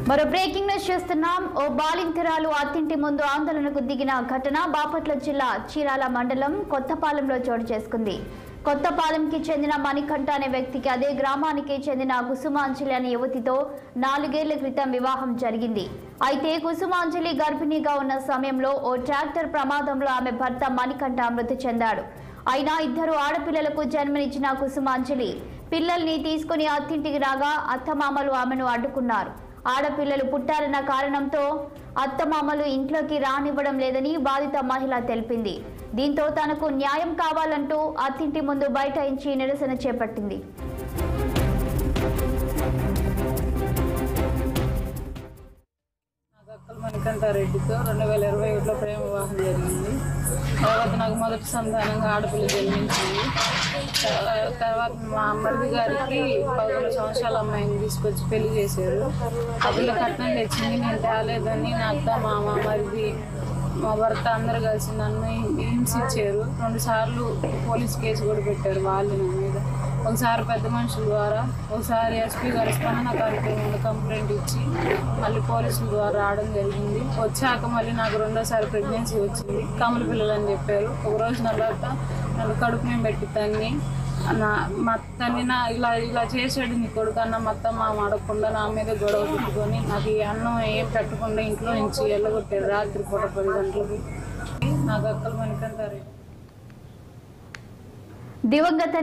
మరో breaking news చూస్తున్నాం. ఓ బాలింతరాలు అత్తింటి ముందు ఆందోళనకు దిగిన ఘటన బాపట్ల జిల్లా చీరాల మండలం కొత్తపాలెంలో చోటు చేసుకుంది. కొత్తపాలెంకి చెందిన మణికంఠ అనే వ్యక్తికి అదే గ్రామానికి చెందిన కుసుమాంజలి అనే యువతితో 4 ఏళ్ల క్రితం వివాహం జరిగింది. అయితే కుసుమాంజలి గర్భిణిగా ఉన్న సమయంలో ఓ ట్రాక్టర్ ప్రమాదంలో ఆమె భర్త మణికంఠ మృతి చెందాడు. అయినా 2 ఆడపిల్లలకు జన్మనిచ్చిన కుసుమాంజలి పిల్లల్ని తీసుకుని అత్తింటికి రాగా అత్తమామలు ఆమెను అడ్డుకున్నారు. ఆడపిల్లలు పుట్టారన్న కారణంతో అత్తమామలు ఇంట్లోకి రానివ్వడం లేదని బాధిత మహిళ తెలిపింది. దీంతో తనకు న్యాయం కావాలంటూ అత్తింటి ముందు బైఠాయించి నిరసన చేపట్టింది. మణికంఠారెడ్డితో 2021లో ప్రేమ వివాహం జరిగింది. తర్వాత నాకు మొదటి సంతానంగా ఆడపిల్ల జన్మించింది. తర్వాత మా మరిది గారికి 11 సంవత్సరాల అమ్మాయిని తీసుకొచ్చి పెళ్లి చేశారు. ఆ పిల్ల కట్నం తెచ్చింది, నేను తేలేదని నా అత్త మామ మరిది మా భర్త అందరు కలిసి నన్ను హింసించారు. 2 సార్లు పోలీస్ కేసు కూడా పెట్టారు వాళ్ళు నా మీద. ఒకసారి పెద్ద మనుషుల ద్వారా, ఒకసారి ఎస్పీ గారి స్పందన కార్యక్రమంలో కంప్లైంట్ ఇచ్చి మళ్ళీ పోలీసుల ద్వారా రావడం జరిగింది. వచ్చాక మళ్ళీ నాకు 2వ ప్రెగ్నెన్సీ వచ్చింది. కమల పిల్లలు అని చెప్పారు. ఒకరోజు తర్వాత నన్ను కడుపు మేము పెట్టి తన్ని మా తన్ని ఇలా చేసాడు నీ కొడుకు అన్న మొత్తం మా అడగకుండా నా మీద గొడవ పెట్టుకొని నాకు ఈ అన్నం ఏం పెట్టకుండా ఇంట్లో నుంచి వెళ్ళగొట్టారు. రాత్రి పూట 10 గంటలకి. నాకు అక్కలు మణికంఠారెడ్డి దివంగత